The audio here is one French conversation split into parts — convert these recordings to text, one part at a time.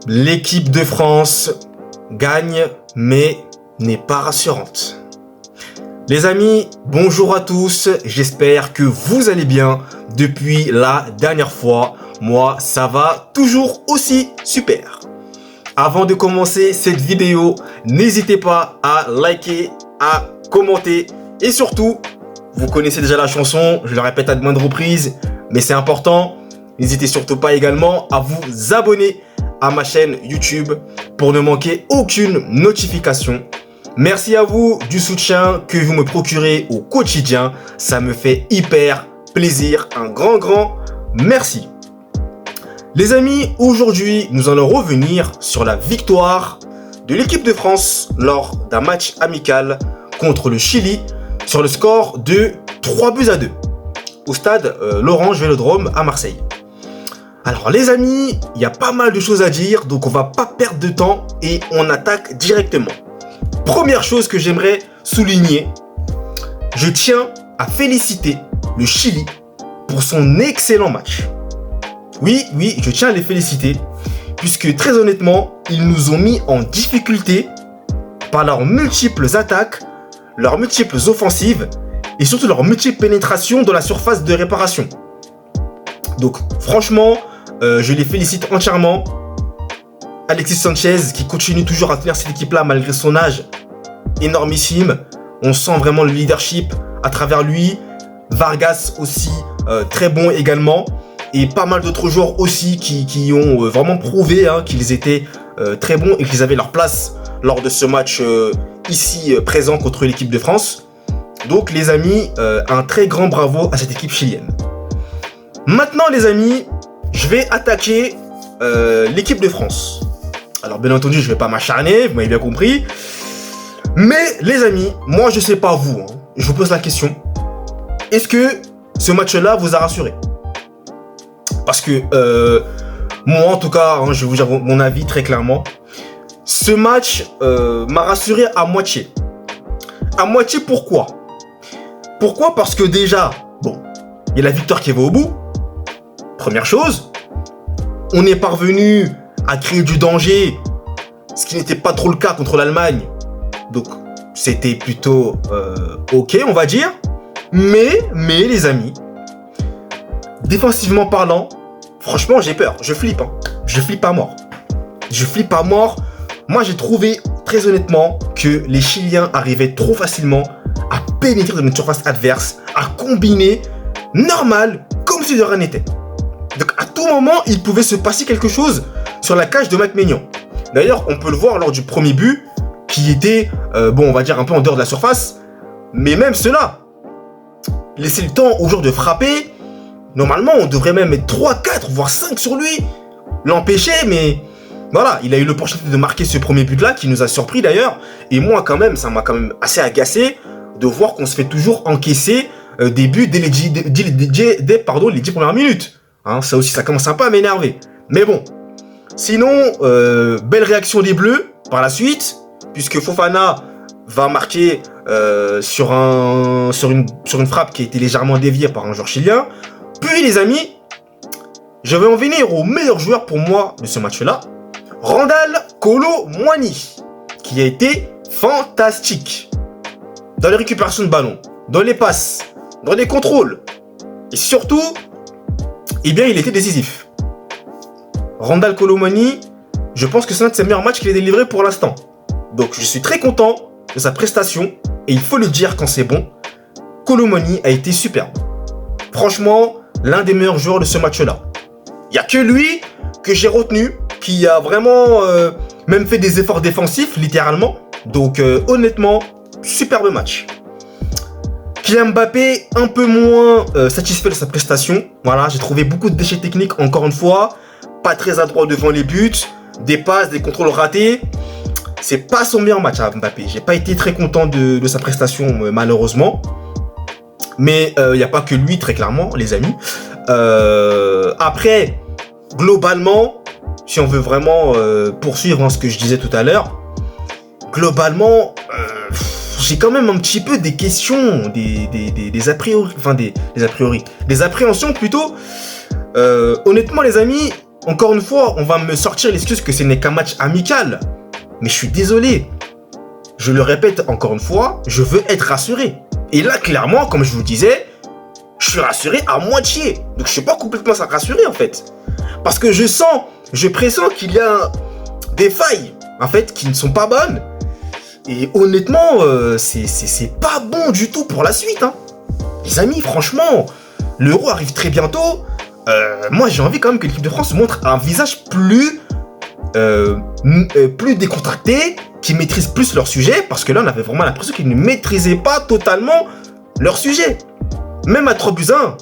L'équipe de France gagne, mais n'est pas rassurante. Les amis, bonjour à tous, j'espère que vous allez bien depuis la dernière fois. Moi, ça va toujours aussi super. Avant de commencer cette vidéo, n'hésitez pas à liker, à commenter et surtout, vous connaissez déjà la chanson, je la répète à de moindres reprises, mais c'est important. N'hésitez surtout pas également à vous abonner à ma chaîne YouTube pour ne manquer aucune notification. Merci à vous du soutien que vous me procurez au quotidien. Ça me fait hyper plaisir. Un grand merci. Les amis, aujourd'hui, nous allons revenir sur la victoire de l'équipe de France lors d'un match amical contre le Chili sur le score de 3-2 au stade L'Orange Vélodrome à Marseille. Alors les amis, il y a pas mal de choses à dire, donc on va pas perdre de temps et on attaque directement. Première chose que j'aimerais souligner, je tiens à féliciter le Chili pour son excellent match. Oui, je tiens à les féliciter, puisque très honnêtement, ils nous ont mis en difficulté par leurs multiples attaques, leurs multiples offensives et surtout leurs multiples pénétrations dans la surface de réparation. Donc franchement, je les félicite entièrement. Alexis Sanchez qui continue toujours à tenir cette équipe-là malgré son âge énormissime. On sent vraiment le leadership à travers lui. Vargas aussi, très bon également. Et pas mal d'autres joueurs aussi qui ont vraiment prouvé qu'ils étaient très bons et qu'ils avaient leur place lors de ce match ici présent contre l'équipe de France. Donc les amis, un très grand bravo à cette équipe chilienne. Maintenant les amis, je vais attaquer l'équipe de France. Alors bien entendu, je ne vais pas m'acharner, vous m'avez bien compris. Mais les amis, moi je sais pas vous, je vous pose la question. Est-ce que ce match-là vous a rassuré? Parce que moi en tout cas, je vais vous dire mon avis très clairement. Ce match m'a rassuré à moitié. À moitié pourquoi? Pourquoi? Parce que déjà, bon, il y a la victoire qui va au bout. Première chose, on est parvenu à créer du danger, ce qui n'était pas trop le cas contre l'Allemagne. Donc, c'était plutôt ok, on va dire. Mais les amis, défensivement parlant, franchement, j'ai peur. Je flippe. Je flippe à mort. Moi, j'ai trouvé, très honnêtement, que les Chiliens arrivaient trop facilement à pénétrer dans une surface adverse, à combiner normal, comme si de rien n'était. Donc à tout moment, il pouvait se passer quelque chose sur la cage de Mac-Maignan. D'ailleurs, on peut le voir lors du premier but, qui était, on va dire un peu en dehors de la surface. Mais même cela, laisser le temps aux joueurs de frapper. Normalement, on devrait même mettre 3, 4, voire 5 sur lui. L'empêcher, mais voilà, il a eu l'opportunité de marquer ce premier but-là, qui nous a surpris d'ailleurs. Et moi, quand même, ça m'a quand même assez agacé de voir qu'on se fait toujours encaisser des buts dès les 10 premières minutes. Ça aussi, ça commence un peu à m'énerver. Mais bon. Sinon, belle réaction des Bleus par la suite, puisque Fofana va marquer sur une frappe qui a été légèrement déviée par un joueur chilien. Puis, les amis, je vais en venir au meilleur joueur pour moi de ce match-là, Randal Kolo Muani, qui a été fantastique dans les récupérations de ballon, dans les passes, dans les contrôles, et surtout, il était décisif. Randal Kolo Muani, je pense que c'est un de ses meilleurs matchs qu'il a délivré pour l'instant. Donc je suis très content de sa prestation, et il faut le dire quand c'est bon, Kolo Muani a été superbe. Franchement, l'un des meilleurs joueurs de ce match-là. Il n'y a que lui que j'ai retenu, qui a vraiment même fait des efforts défensifs, littéralement. Donc honnêtement, superbe match. Kylian Mbappé, un peu moins satisfait de sa prestation. Voilà, j'ai trouvé beaucoup de déchets techniques, encore une fois. Pas très adroit devant les buts. Des passes, des contrôles ratés. C'est pas son meilleur match à Mbappé. J'ai pas été très content de sa prestation, malheureusement. Mais il n'y a pas que lui, très clairement, les amis. Après, globalement, si on veut vraiment poursuivre ce que je disais tout à l'heure, globalement, j'ai quand même un petit peu des questions, des a priori, des appréhensions plutôt. Honnêtement les amis, encore une fois, on va me sortir l'excuse que ce n'est qu'un match amical. Mais je suis désolé. Je le répète encore une fois, je veux être rassuré. Et là, clairement, comme je vous disais, je suis rassuré à moitié. Donc je suis pas complètement rassuré en fait. Parce que je pressens qu'il y a des failles en fait qui ne sont pas bonnes. Et honnêtement, c'est pas bon du tout pour la suite. Hein. Les amis, franchement, l'Euro arrive très bientôt. Moi, j'ai envie quand même que l'équipe de France montre un visage plus décontracté, qui maîtrise plus leur sujet, parce que là, on avait vraiment l'impression qu'ils ne maîtrisaient pas totalement leur sujet. Même à 3-1,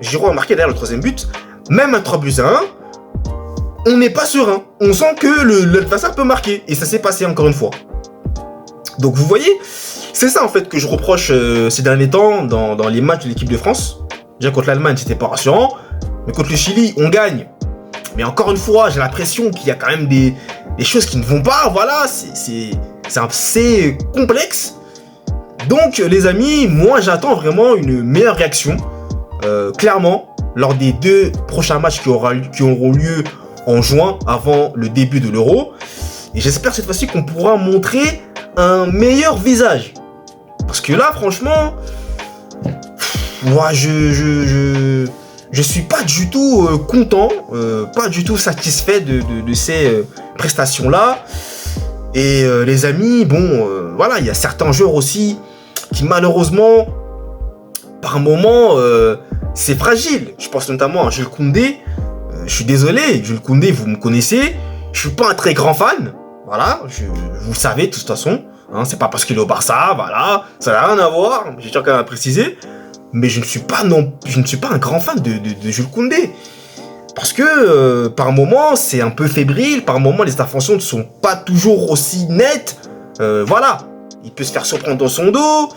Giroud a marqué derrière le troisième but, même à 3-1, on n'est pas serein. On sent que l'adversaire peut marquer, et ça s'est passé encore une fois. Donc vous voyez, c'est ça en fait que je reproche ces derniers temps dans les matchs de l'équipe de France. Déjà contre l'Allemagne, c'était pas rassurant, mais contre le Chili, on gagne. Mais encore une fois, j'ai l'impression qu'il y a quand même des choses qui ne vont pas. Voilà, c'est assez complexe. Donc les amis, moi j'attends vraiment une meilleure réaction. Clairement, lors des 2 prochains matchs qui auront lieu en juin, avant le début de l'Euro. Et j'espère cette fois-ci qu'on pourra montrer un meilleur visage. Parce que là, franchement, moi, je suis pas du tout content, pas du tout satisfait de ces prestations-là. Et les amis, bon, voilà, il y a certains joueurs aussi qui malheureusement, par moment, c'est fragile. Je pense notamment à Jules Koundé. Je suis désolé, Jules Koundé, vous me connaissez. Je suis pas un très grand fan. Voilà, vous le savez de toute façon. Hein, c'est pas parce qu'il est au Barça, voilà. Ça n'a rien à voir, j'ai tiens quand même à préciser. Mais je ne suis pas un grand fan de Jules Koundé. Parce que par moments, c'est un peu fébrile. Par moments, les interventions ne sont pas toujours aussi nettes. Voilà, il peut se faire surprendre dans son dos.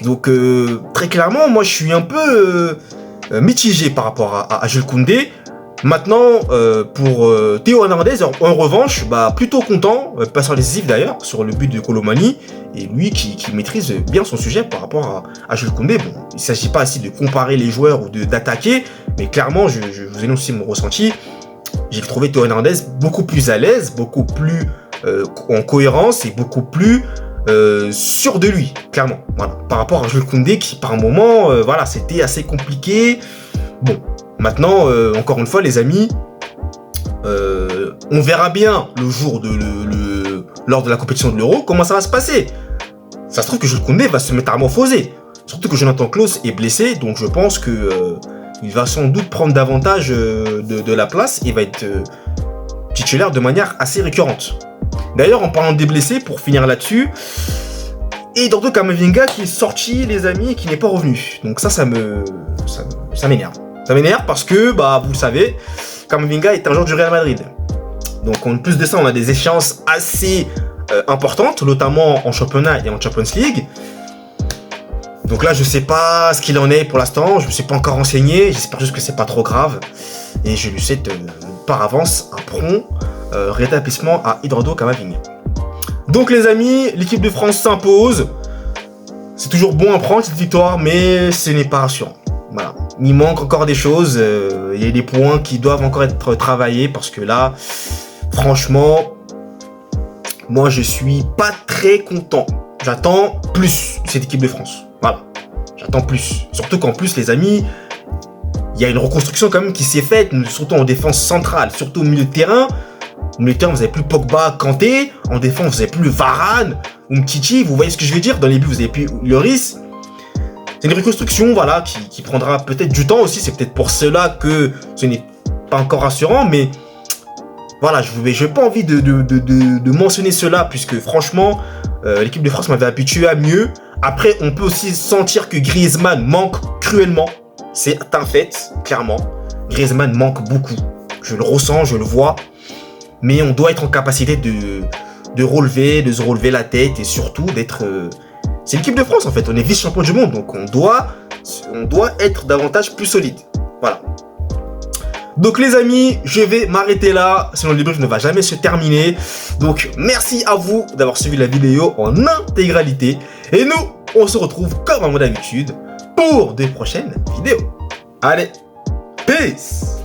Donc, très clairement, moi, je suis un peu mitigé par rapport à Jules Koundé. Maintenant, pour Théo Hernandez, en revanche, plutôt content, passeur décisif d'ailleurs, sur le but de Colomani, et lui qui maîtrise bien son sujet par rapport à Jules Koundé. Bon, il ne s'agit pas ici de comparer les joueurs ou d'attaquer, mais clairement, je vous énonce aussi mon ressenti. J'ai trouvé Théo Hernandez beaucoup plus à l'aise, beaucoup plus en cohérence et beaucoup plus sûr de lui, clairement. Voilà. Par rapport à Jules Koundé qui, par un moment, voilà, c'était assez compliqué. Bon. Maintenant, encore une fois, les amis, on verra bien le jour lors de la compétition de l'Euro comment ça va se passer. Ça se trouve que Jules Koundé va se métamorphoser. Surtout que Jonathan Klaus est blessé, donc je pense que il va sans doute prendre davantage de la place et va être titulaire de manière assez récurrente. D'ailleurs, en parlant des blessés, pour finir là-dessus, Eduardo Camavinga qui est sorti, les amis, et qui n'est pas revenu. Donc ça m'énerve. Ça m'énerve parce que, vous le savez, Camavinga est un joueur du Real Madrid. Donc, en plus de ça, on a des échéances assez importantes, notamment en championnat et en Champions League. Donc là, je sais pas ce qu'il en est pour l'instant. Je ne me suis pas encore renseigné. J'espère juste que c'est pas trop grave. Et je lui souhaite par avance un prompt rétablissement à Eduardo Camavinga. Donc, les amis, l'équipe de France s'impose. C'est toujours bon à prendre cette victoire, mais ce n'est pas rassurant. Voilà. Il manque encore des choses, il y a des points qui doivent encore être travaillés parce que là, franchement, moi je suis pas très content. J'attends plus de cette équipe de France. Voilà, j'attends plus. Surtout qu'en plus, les amis, il y a une reconstruction quand même qui s'est faite, surtout en défense centrale, surtout au milieu de terrain. Au milieu de terrain, vous n'avez plus Pogba, Kanté. En défense, vous n'avez plus Varane, Umtiti. Vous voyez ce que je veux dire? Dans les buts, vous n'avez plus Lloris. C'est une reconstruction, voilà, qui prendra peut-être du temps aussi. C'est peut-être pour cela que ce n'est pas encore rassurant, mais voilà, je n'ai pas envie de mentionner cela, puisque franchement, l'équipe de France m'avait habitué à mieux. Après, on peut aussi sentir que Griezmann manque cruellement. C'est un fait, clairement. Griezmann manque beaucoup. Je le ressens, je le vois. Mais on doit être en capacité de se relever la tête et surtout d'être... C'est l'équipe de France en fait, on est vice-champion du monde, donc on doit être davantage plus solide. Voilà. Donc les amis, je vais m'arrêter là, sinon le débrief ne va jamais se terminer. Donc merci à vous d'avoir suivi la vidéo en intégralité. Et nous, on se retrouve comme à mon habitude pour de prochaines vidéos. Allez, peace!